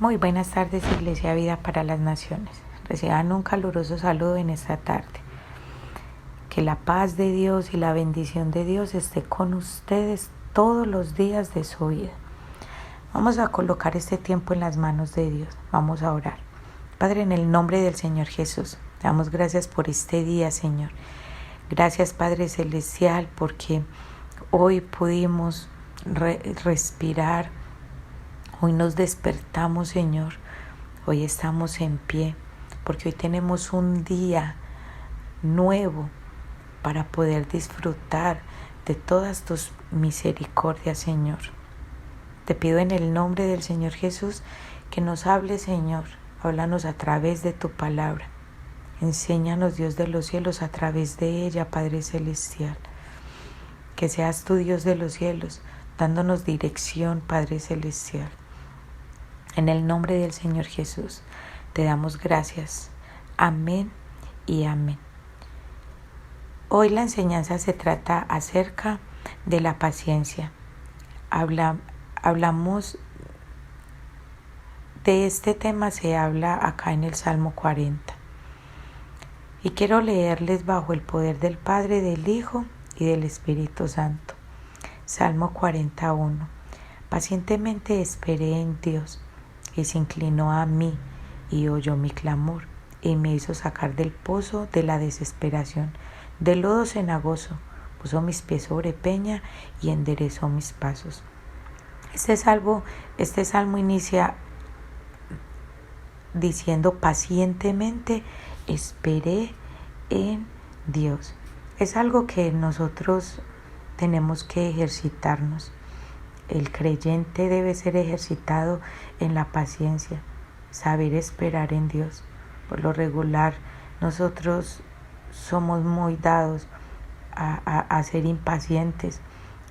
Muy buenas tardes, Iglesia Vida para las Naciones. Reciban un caluroso saludo en esta tarde. Que la paz de Dios y la bendición de Dios esté con ustedes todos los días de su vida. Vamos a colocar este tiempo en las manos de Dios. Vamos a orar. Padre, en el nombre del Señor Jesús, te damos gracias por este día, Señor. Gracias, Padre Celestial, porque hoy pudimos respirar. Hoy nos despertamos, Señor. Hoy estamos en pie, porque hoy tenemos un día nuevo para poder disfrutar de todas tus misericordias, Señor. Te pido en el nombre del Señor Jesús que nos hables, Señor. Háblanos a través de tu palabra. Enséñanos, Dios de los cielos, a través de ella, Padre Celestial. Que seas tú, Dios de los cielos, dándonos dirección, Padre Celestial. En el nombre del Señor Jesús, te damos gracias. Amén y amén. Hoy la enseñanza se trata acerca de la paciencia. Hablamos de este tema, se habla acá en el Salmo 40. Y quiero leerles bajo el poder del Padre, del Hijo y del Espíritu Santo. Salmo 41. Pacientemente esperé en Dios, y se inclinó a mí y oyó mi clamor, y me hizo sacar del pozo de la desesperación, del lodo cenagoso. Puso mis pies sobre peña y enderezó mis pasos. Este salmo inicia diciendo: pacientemente esperé en Dios. Es algo que nosotros tenemos que ejercitarnos. El creyente debe ser ejercitado en la paciencia, saber esperar en Dios. Por lo regular, nosotros somos muy dados a ser impacientes,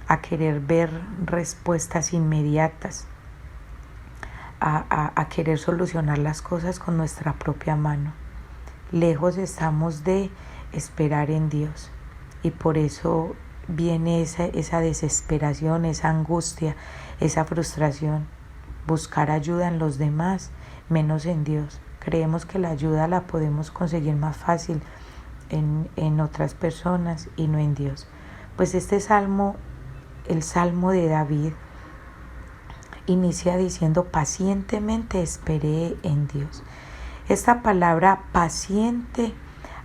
a querer ver respuestas inmediatas, a querer solucionar las cosas con nuestra propia mano. Lejos estamos de esperar en Dios, y por eso viene esa desesperación, esa angustia, esa frustración. Buscar ayuda en los demás, menos en Dios. Creemos que la ayuda la podemos conseguir más fácil en otras personas y no en Dios. Pues este salmo, el Salmo de David, inicia diciendo: pacientemente esperé en Dios. Esta palabra paciente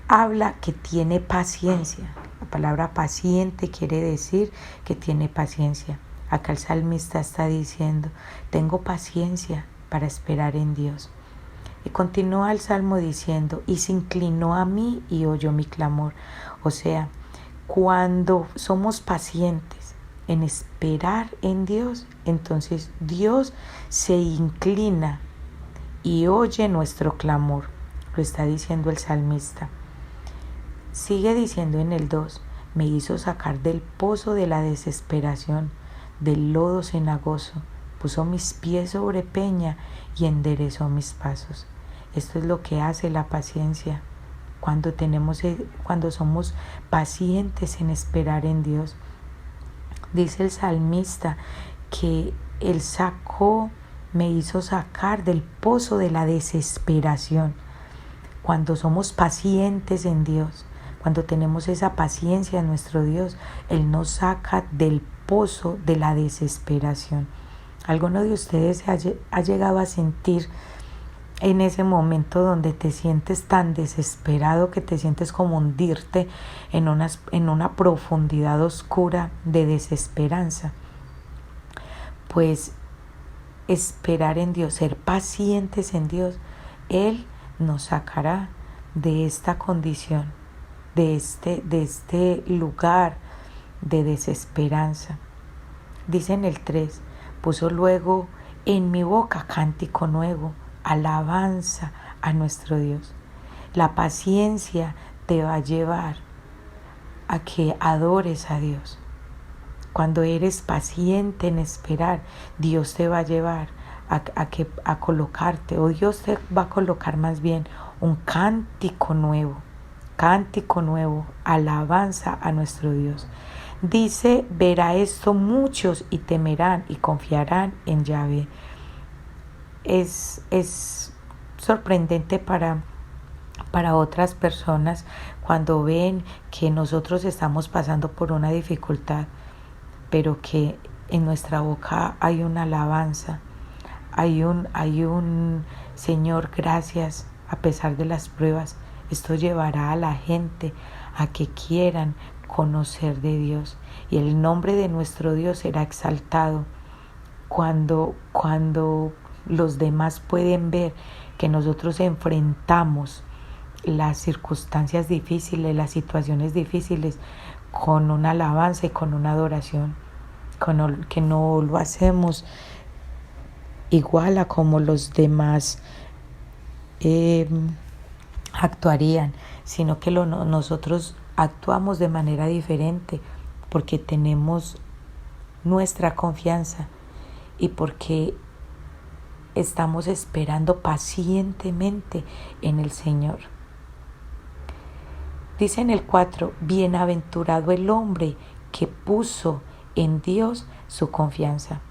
habla que tiene paciencia. La palabra paciente quiere decir que tiene paciencia. Acá el salmista está diciendo: tengo paciencia para esperar en Dios. Y continúa el salmo diciendo: y se inclinó a mí y oyó mi clamor. O sea, cuando somos pacientes en esperar en Dios, entonces Dios se inclina y oye nuestro clamor. Lo está diciendo el salmista. Sigue diciendo en el 2: me hizo sacar del pozo de la desesperación, del lodo cenagoso. Puso mis pies sobre peña y enderezó mis pasos. Esto es lo que hace la paciencia. Cuando somos pacientes en esperar en Dios. Dice el salmista que Él me hizo sacar del pozo de la desesperación. Cuando somos pacientes en Dios, cuando tenemos esa paciencia en nuestro Dios, Él nos saca del pozo de la desesperación. ¿Alguno de ustedes ha llegado a sentir en ese momento donde te sientes tan desesperado que te sientes como hundirte en una profundidad oscura de desesperanza? Pues esperar en Dios, ser pacientes en Dios, Él nos sacará de esta condición, de este lugar de desesperanza. Dice en el 3: puso luego en mi boca cántico nuevo, alabanza a nuestro Dios. La paciencia te va a llevar a que adores a Dios. Cuando eres paciente en esperar, Dios te va a llevar a colocarte, o Dios te va a colocar más bien un cántico nuevo, alabanza a nuestro Dios. Dice: verá esto muchos y temerán y confiarán en Yahvé. es sorprendente para otras personas cuando ven que nosotros estamos pasando por una dificultad, pero que en nuestra boca hay una alabanza, hay un Señor, gracias a pesar de las pruebas. Esto llevará a la gente a que quieran conocer de Dios y el nombre de nuestro Dios será exaltado cuando los demás pueden ver que nosotros enfrentamos las circunstancias difíciles, las situaciones difíciles con una alabanza y con una adoración, que no lo hacemos igual a como los demás actuarían, sino que nosotros actuamos de manera diferente porque tenemos nuestra confianza y porque estamos esperando pacientemente en el Señor. Dice en el 4, bienaventurado el hombre que puso en Dios su confianza.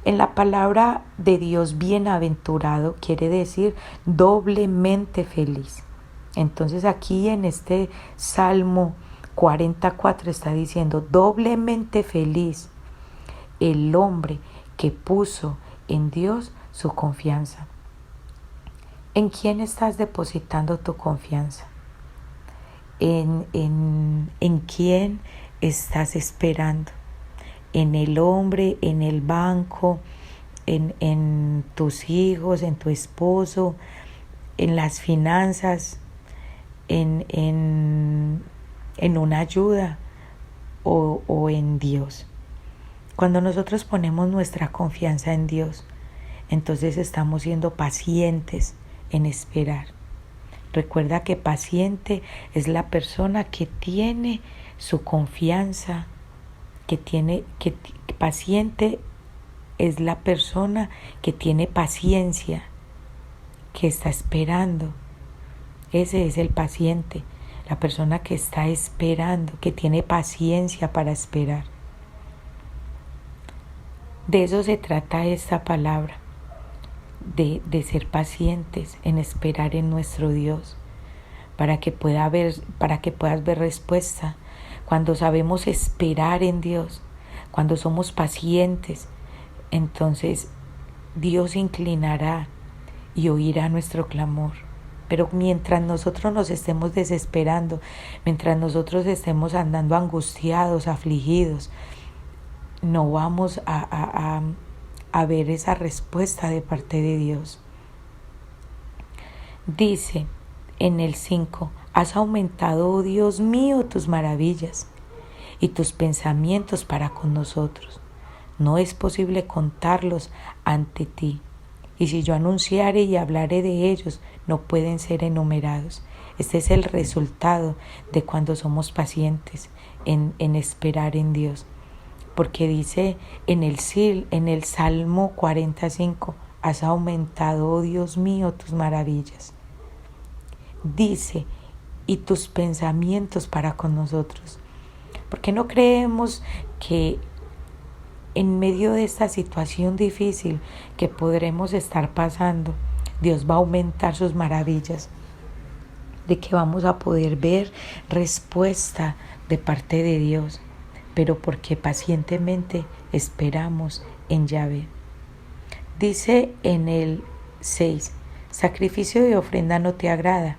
En la palabra de Dios, bienaventurado quiere decir doblemente feliz. Entonces aquí en este Salmo 44 está diciendo doblemente feliz el hombre que puso en Dios su confianza. ¿En quién estás depositando tu confianza? ¿En quién estás esperando? ¿En el hombre, en el banco, en tus hijos, en tu esposo, en las finanzas, en una ayuda o en Dios? Cuando nosotros ponemos nuestra confianza en Dios, entonces estamos siendo pacientes en esperar. Recuerda que paciente es la persona que tiene su confianza, paciente es la persona que tiene paciencia, que está esperando. Ese es el paciente, la persona que está esperando, que tiene paciencia para esperar. De eso se trata esta palabra, de ser pacientes en esperar en nuestro Dios, para que puedas ver respuesta. Cuando sabemos esperar en Dios, cuando somos pacientes, entonces Dios inclinará y oirá nuestro clamor. Pero mientras nosotros nos estemos desesperando, mientras nosotros estemos andando angustiados, afligidos, no vamos a ver esa respuesta de parte de Dios. Dice en el 5, has aumentado, oh Dios mío, tus maravillas y tus pensamientos para con nosotros. No es posible contarlos ante ti. Y si yo anunciare y hablaré de ellos, no pueden ser enumerados. Este es el resultado de cuando somos pacientes en esperar en Dios. Porque dice en el Salmo 45, has aumentado, oh Dios mío, tus maravillas. Dice, y tus pensamientos para con nosotros. Porque no creemos que en medio de esta situación difícil que podremos estar pasando, Dios va a aumentar sus maravillas, de que vamos a poder ver respuesta de parte de Dios, pero porque pacientemente esperamos en Yahvé. Dice en el 6, sacrificio de ofrenda no te agrada,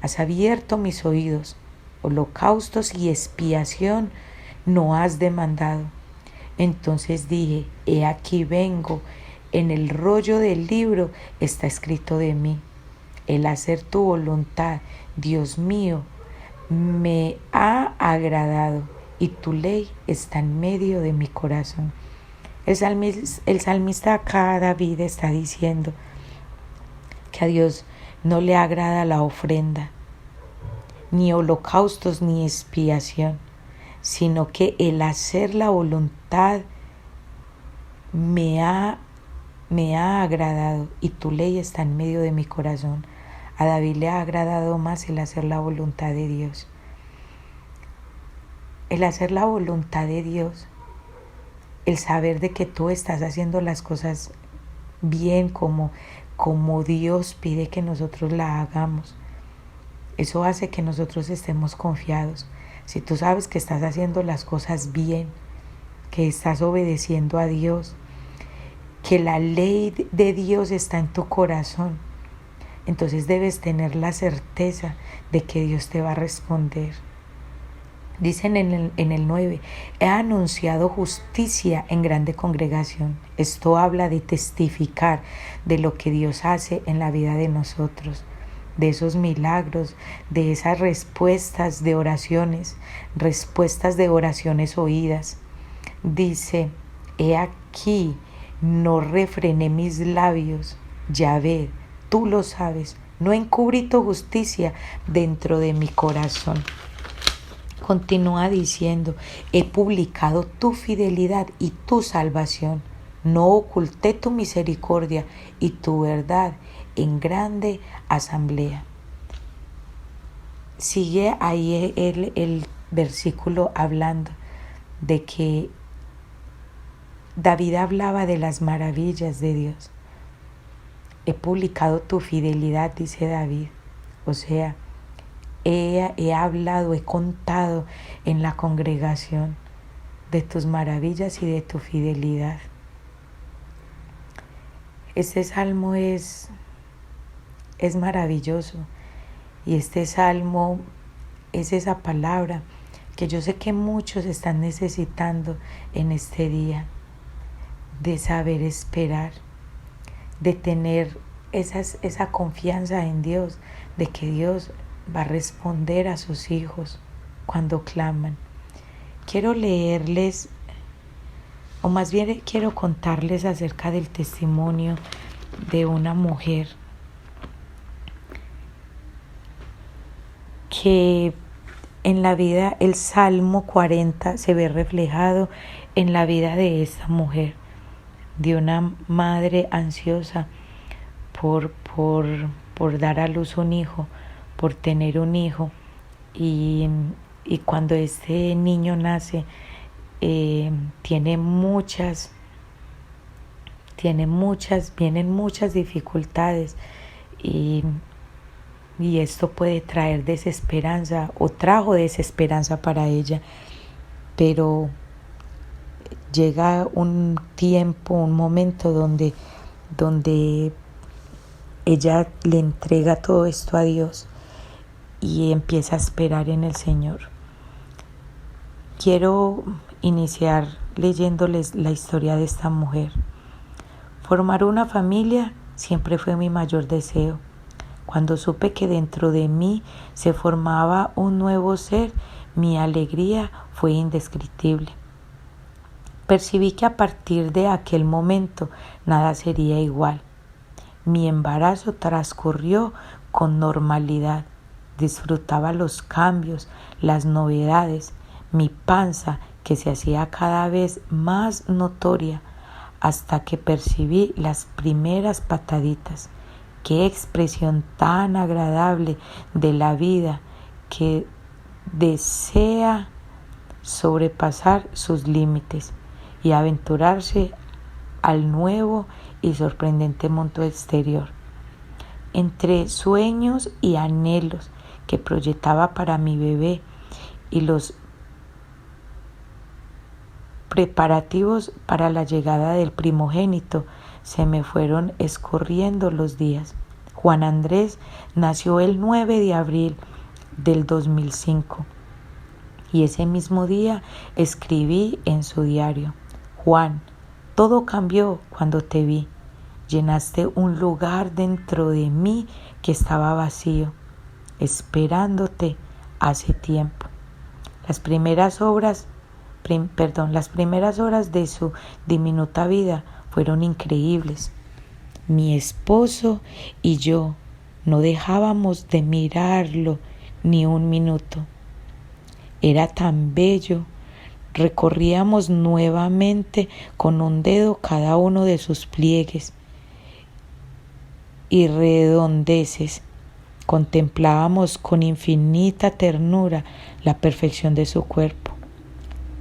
has abierto mis oídos, holocaustos y expiación no has demandado. Entonces dije, he aquí vengo, en el rollo del libro está escrito de mí. El hacer tu voluntad, Dios mío, me ha agradado y tu ley está en medio de mi corazón. El salmista acá, David, está diciendo que a Dios no le agrada la ofrenda, ni holocaustos ni expiación, sino que el hacer la voluntad me ha agradado y tu ley está en medio de mi corazón. A David le ha agradado más el hacer la voluntad de Dios. El hacer la voluntad de Dios, el saber de que tú estás haciendo las cosas bien como como Dios pide que nosotros la hagamos. Eso hace que nosotros estemos confiados. Si tú sabes que estás haciendo las cosas bien, que estás obedeciendo a Dios, que la ley de Dios está en tu corazón, entonces debes tener la certeza de que Dios te va a responder. Dicen en el 9, he anunciado justicia en grande congregación. Esto habla de testificar de lo que Dios hace en la vida de nosotros, de esos milagros, de esas respuestas de oraciones oídas. Dice, he aquí, no refrené mis labios, Yahvé, tú lo sabes, no encubrí tu justicia dentro de mi corazón. Continúa diciendo, he publicado tu fidelidad y tu salvación. No oculté tu misericordia y tu verdad en grande asamblea. Sigue ahí el versículo hablando de que David hablaba de las maravillas de Dios. He publicado tu fidelidad, dice David. O sea, he hablado, he contado en la congregación de tus maravillas y de tu fidelidad. Este salmo es maravilloso, y este salmo es esa palabra que yo sé que muchos están necesitando en este día, de saber esperar, de tener esa confianza en Dios, de que Dios va a responder a sus hijos cuando claman. Quiero leerles, o más bien quiero contarles acerca del testimonio de una mujer que en la vida, el Salmo 40 se ve reflejado en la vida de esta mujer, de una madre ansiosa por dar a luz un hijo, por tener un hijo, y cuando este niño nace vienen muchas dificultades, y esto puede traer desesperanza, o trajo desesperanza para ella, pero llega un tiempo, un momento donde ella le entrega todo esto a Dios y empieza a esperar en el Señor. Quiero iniciar leyéndoles la historia de esta mujer. Formar una familia siempre fue mi mayor deseo. Cuando supe que dentro de mí se formaba un nuevo ser, mi alegría fue indescriptible. Percibí que a partir de aquel momento nada sería igual. Mi embarazo transcurrió con normalidad. Disfrutaba los cambios, las novedades, mi panza que se hacía cada vez más notoria, hasta que percibí las primeras pataditas. Qué expresión tan agradable de la vida que desea sobrepasar sus límites y aventurarse al nuevo y sorprendente mundo exterior. Entre sueños y anhelos que proyectaba para mi bebé y los preparativos para la llegada del primogénito, se me fueron escurriendo los días. Juan Andrés nació el 9 de abril del 2005 y ese mismo día escribí en su diario: Juan, todo cambió cuando te vi. Llenaste un lugar dentro de mí que estaba vacío, esperándote hace tiempo. Las primeras horas de su diminuta vida fueron increíbles. Mi esposo y yo no dejábamos de mirarlo ni un minuto. Era tan bello. Recorríamos nuevamente con un dedo cada uno de sus pliegues y redondeces. Contemplábamos con infinita ternura la perfección de su cuerpo.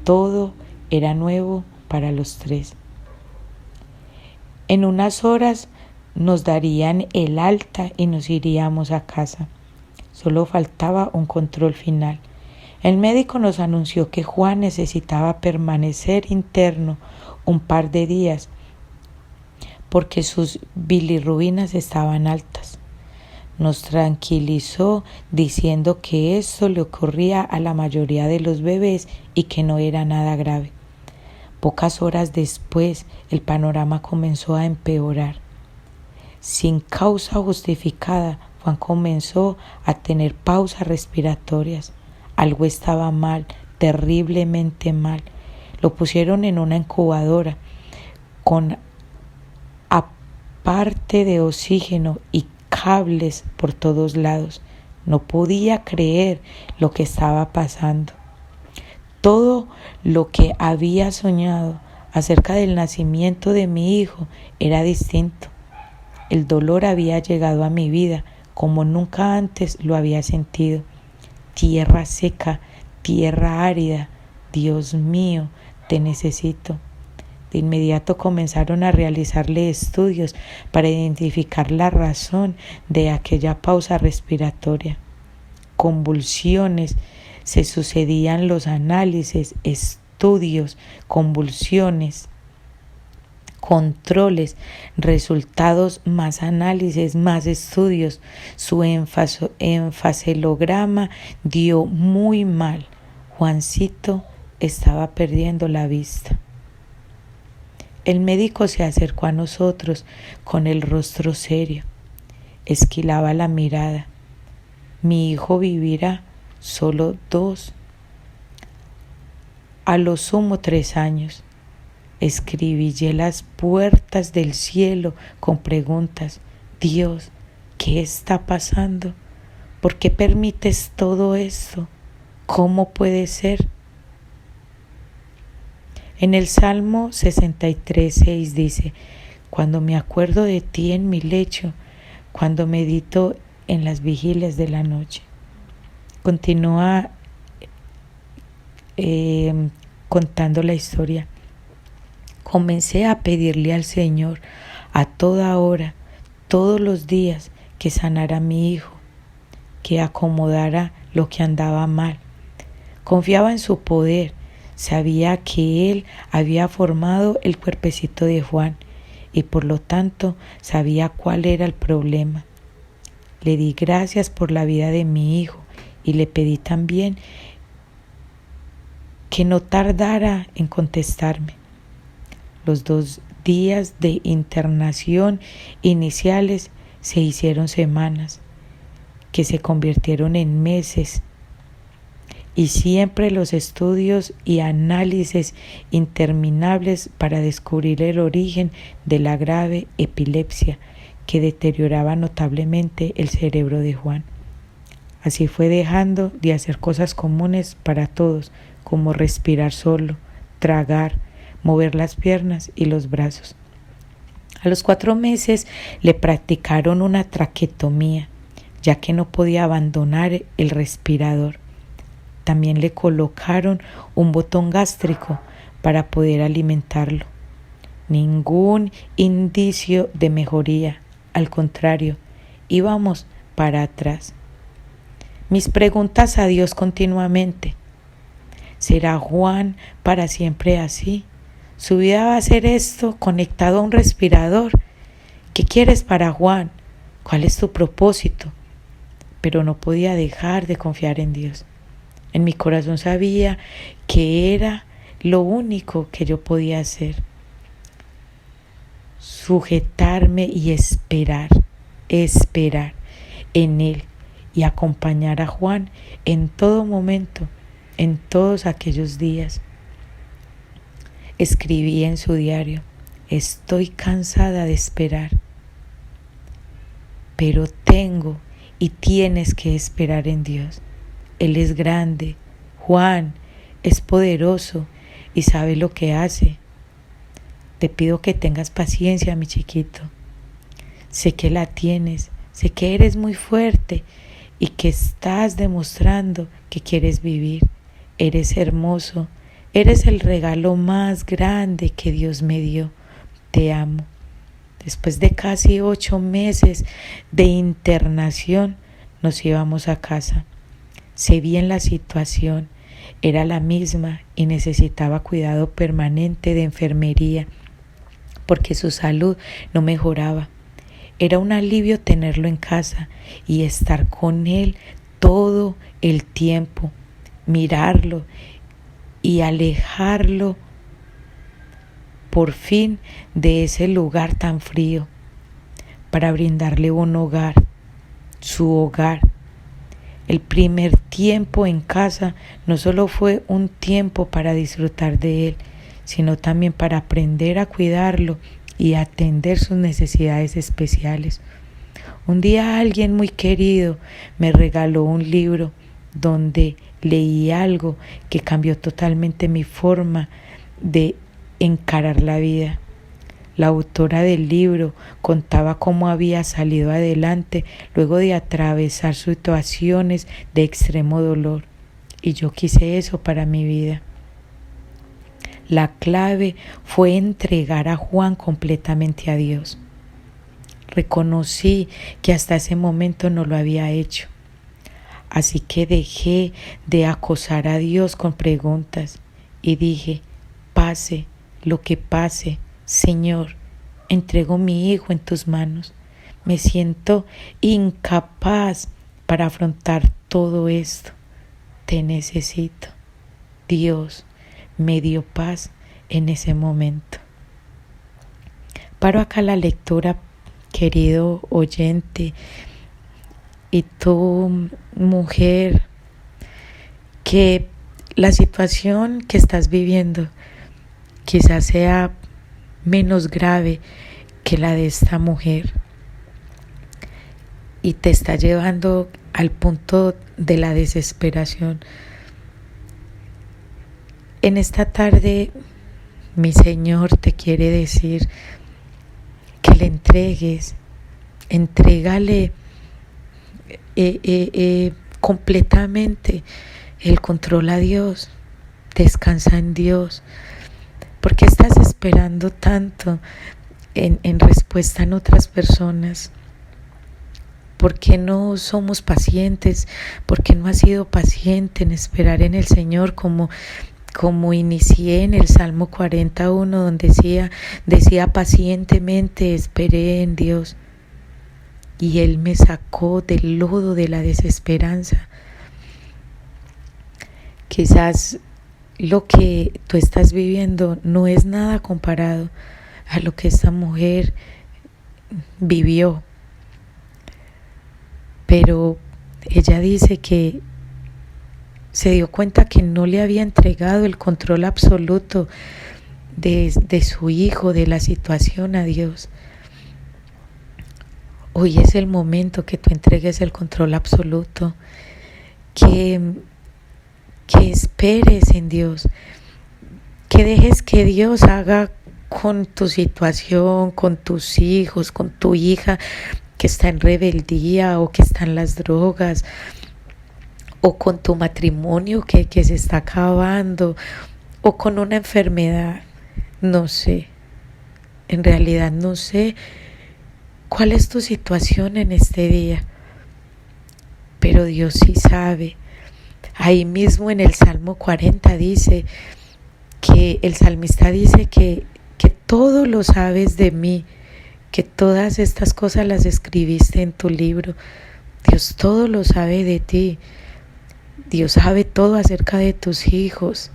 Todo era nuevo para los tres. En unas horas nos darían el alta y nos iríamos a casa. Solo faltaba un control final. El médico nos anunció que Juan necesitaba permanecer interno un par de días porque sus bilirrubinas estaban altas. Nos tranquilizó diciendo que esto le ocurría a la mayoría de los bebés y que no era nada grave. Pocas horas después, el panorama comenzó a empeorar. Sin causa justificada, Juan comenzó a tener pausas respiratorias. Algo estaba mal, terriblemente mal. Lo pusieron en una incubadora con aparte de oxígeno y cables por todos lados. No podía creer lo que estaba pasando. Todo lo que había soñado acerca del nacimiento de mi hijo era distinto. El dolor había llegado a mi vida como nunca antes lo había sentido. Tierra seca, tierra árida. Dios mío, te necesito. De inmediato comenzaron a realizarle estudios para identificar la razón de aquella pausa respiratoria. Convulsiones, se sucedían los análisis, estudios, convulsiones, controles, resultados, más análisis, más estudios. Su enfaselograma dio muy mal. Juancito estaba perdiendo la vista. El médico se acercó a nosotros con el rostro serio. Esquilaba la mirada. Mi hijo vivirá solo 2, a lo sumo 3 años. Escribillé las puertas del cielo con preguntas. Dios, ¿qué está pasando? ¿Por qué permites todo esto? ¿Cómo puede ser? En el Salmo 63:6 dice: cuando me acuerdo de ti en mi lecho, cuando medito en las vigilias de la noche. Continúa contando la historia. Comencé a pedirle al Señor a toda hora, todos los días, que sanara a mi hijo, que acomodara lo que andaba mal. Confiaba en su poder, sabía que Él había formado el cuerpecito de Juan y por lo tanto sabía cuál era el problema. Le di gracias por la vida de mi hijo y le pedí también que no tardara en contestarme. Los 2 días de internación iniciales se hicieron semanas, que se convirtieron en meses, y siempre los estudios y análisis interminables para descubrir el origen de la grave epilepsia que deterioraba notablemente el cerebro de Juan. Así fue dejando de hacer cosas comunes para todos, como respirar solo, tragar, mover las piernas y los brazos. A los 4 meses le practicaron una traquetomía, ya que no podía abandonar el respirador. También le colocaron un botón gástrico para poder alimentarlo. Ningún indicio de mejoría, al contrario, íbamos para atrás. Mis preguntas a Dios continuamente: ¿será Juan para siempre así? ¿Su vida va a ser esto, conectado a un respirador? ¿Qué quieres para Juan? ¿Cuál es tu propósito? Pero no podía dejar de confiar en Dios. En mi corazón sabía que era lo único que yo podía hacer. Sujetarme y esperar en Él y acompañar a Juan en todo momento, en todos aquellos días. Escribí en su diario: estoy cansada de esperar, pero tengo y tienes que esperar en Dios. Él es grande, Juan es poderoso y sabe lo que hace. Te pido que tengas paciencia, mi chiquito. Sé que la tienes, sé que eres muy fuerte y que estás demostrando que quieres vivir. Eres hermoso, eres el regalo más grande que Dios me dio. Te amo. Después de casi 8 meses de internación, nos íbamos a casa. Sé bien la situación, era la misma y necesitaba cuidado permanente de enfermería porque su salud no mejoraba. Era un alivio tenerlo en casa y estar con él todo el tiempo, mirarlo y alejarlo por fin de ese lugar tan frío para brindarle un hogar, su hogar. El primer tiempo en casa no solo fue un tiempo para disfrutar de él, sino también para aprender a cuidarlo y atender sus necesidades especiales. Un día alguien muy querido me regaló un libro donde leí algo que cambió totalmente mi forma de encarar la vida. La autora del libro contaba cómo había salido adelante luego de atravesar situaciones de extremo dolor, y yo quise eso para mi vida. La clave fue entregar a Juan completamente a Dios. Reconocí que hasta ese momento no lo había hecho, así que dejé de acosar a Dios con preguntas y dije: pase lo que pase, Señor, entrego mi hijo en tus manos. Me siento incapaz para afrontar todo esto. Te necesito. Dios me dio paz en ese momento. Paro acá la lectura, querido oyente, y tú, mujer, que la situación que estás viviendo quizás sea menos grave que la de esta mujer y te está llevando al punto de la desesperación. En esta tarde, mi Señor te quiere decir que le entrégale completamente el control a Dios. Descansa en Dios. ¿Por qué estás esperando tanto en respuesta en otras personas? ¿Por qué no somos pacientes? ¿Por qué no has sido paciente en esperar en el Señor como inicié en el Salmo 41, donde decía pacientemente esperé en Dios y Él me sacó del lodo de la desesperanza? Quizás lo que tú estás viviendo no es nada comparado a lo que esta mujer vivió, pero ella dice que se dio cuenta que no le había entregado el control absoluto de su hijo, de la situación, a Dios. Hoy es el momento que tú entregues el control absoluto, que esperes en Dios, que dejes que Dios haga con tu situación, con tus hijos, con tu hija que está en rebeldía o que está en las drogas, o con tu matrimonio que se está acabando, o con una enfermedad. No sé, en realidad no sé cuál es tu situación en este día, pero Dios sí sabe. Ahí mismo en el Salmo 40 dice que el salmista dice que todo lo sabes de mí, que todas estas cosas las escribiste en tu libro. Dios todo lo sabe de ti. Dios sabe todo acerca de tus hijos.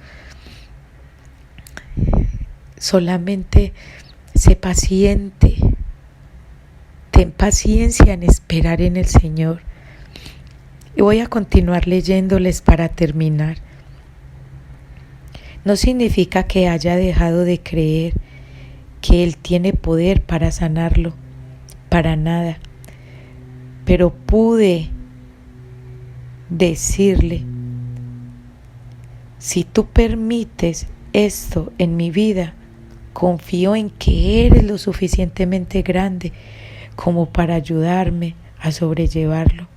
Solamente sé paciente. Ten paciencia en esperar en el Señor. Y voy a continuar leyéndoles para terminar. No significa que haya dejado de creer que Él tiene poder para sanarlo, para nada. Pero pude decirle: si tú permites esto en mi vida, confío en que eres lo suficientemente grande como para ayudarme a sobrellevarlo.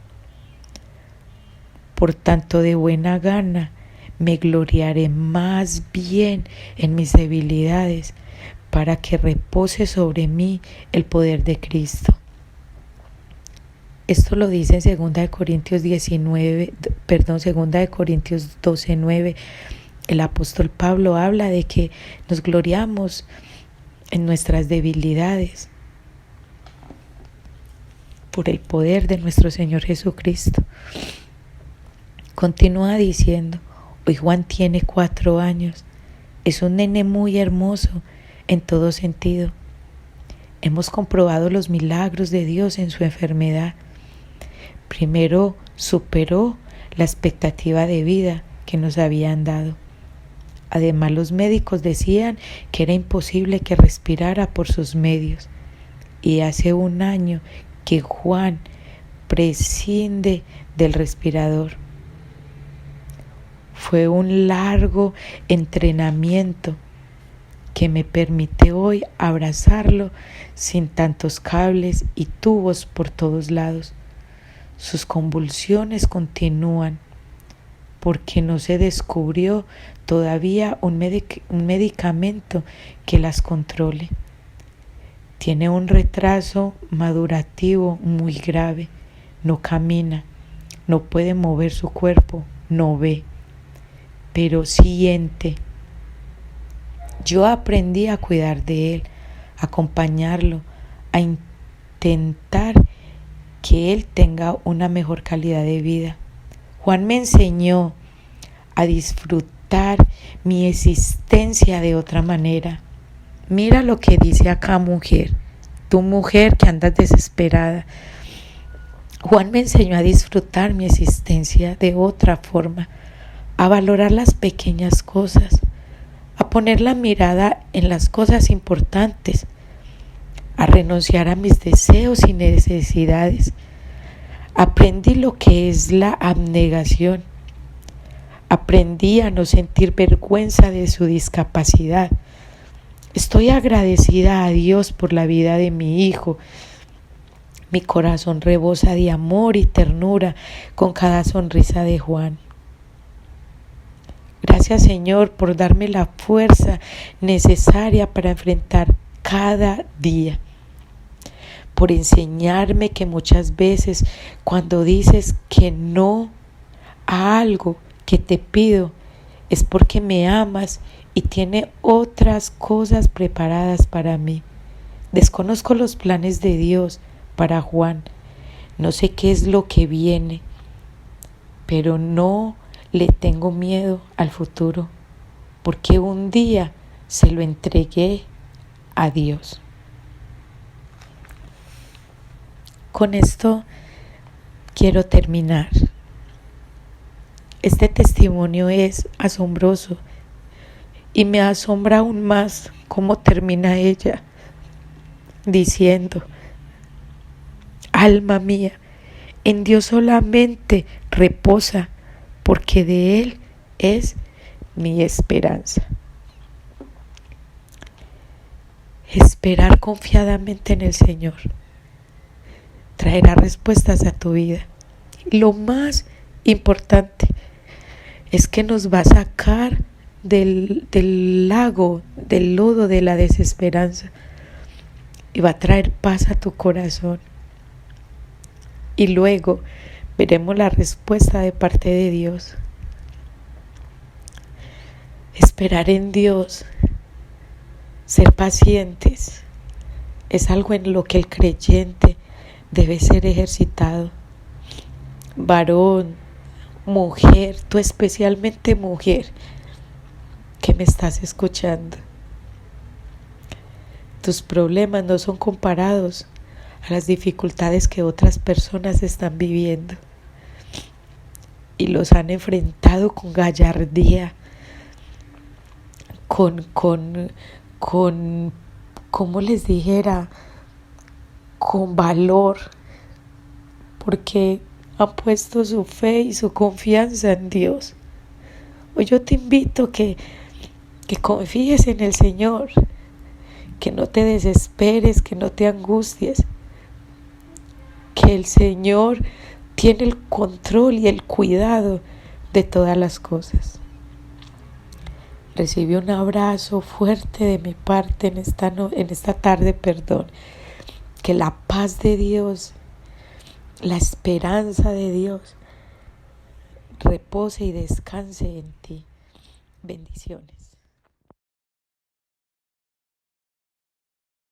Por tanto, de buena gana me gloriaré más bien en mis debilidades, para que repose sobre mí el poder de Cristo. Esto lo dice en 2 Corintios 12:9. El apóstol Pablo habla de que nos gloriamos en nuestras debilidades por el poder de nuestro Señor Jesucristo. Continúa diciendo, hoy Juan tiene 4 años, es un nene muy hermoso en todo sentido. Hemos comprobado los milagros de Dios en su enfermedad. Primero superó la expectativa de vida que nos habían dado. Además, los médicos decían que era imposible que respirara por sus medios. Y hace 1 año que Juan prescinde del respirador. Fue un largo entrenamiento que me permite hoy abrazarlo sin tantos cables y tubos por todos lados. Sus convulsiones continúan porque no se descubrió todavía un medicamento que las controle. Tiene un retraso madurativo muy grave, no camina, no puede mover su cuerpo, no ve, pero siente. Yo aprendí a cuidar de él, a acompañarlo, a intentar que él tenga una mejor calidad de vida. Juan me enseñó a disfrutar mi existencia de otra manera. Mira lo que dice acá, mujer, tú mujer que andas desesperada. Juan me enseñó a disfrutar mi existencia de otra forma, a valorar las pequeñas cosas, a poner la mirada en las cosas importantes, a renunciar a mis deseos y necesidades. Aprendí lo que es la abnegación. Aprendí a no sentir vergüenza de su discapacidad. Estoy agradecida a Dios por la vida de mi hijo. Mi corazón rebosa de amor y ternura con cada sonrisa de Juan. Gracias, Señor, por darme la fuerza necesaria para enfrentar cada día. Por enseñarme que muchas veces cuando dices que no a algo que te pido es porque me amas y tiene otras cosas preparadas para mí. Desconozco los planes de Dios para Juan. No sé qué es lo que viene, pero no le tengo miedo al futuro, porque un día se lo entregué a Dios. Con esto quiero terminar. Este testimonio es asombroso y me asombra aún más cómo termina ella diciendo: alma mía, en Dios solamente reposa, porque de Él es mi esperanza. Esperar confiadamente en el Señor traerá respuestas a tu vida. Lo más importante es que nos va a sacar del lago, del lodo de la desesperanza, y va a traer paz a tu corazón. Y luego veremos la respuesta de parte de Dios. Esperar en Dios, ser pacientes, es algo en lo que el creyente debe ser ejercitado. Varón, mujer, tú especialmente mujer que me estás escuchando. Tus problemas no son comparados a las dificultades que otras personas están viviendo y los han enfrentado con gallardía, con como les dijera, con valor, porque han puesto su fe y su confianza en Dios. Hoy yo te invito que confíes en el Señor, que no te desesperes, que no te angusties, que el Señor tiene el control y el cuidado de todas las cosas. Recibe un abrazo fuerte de mi parte en esta tarde, Que la paz de Dios, la esperanza de Dios repose y descanse en ti. Bendiciones.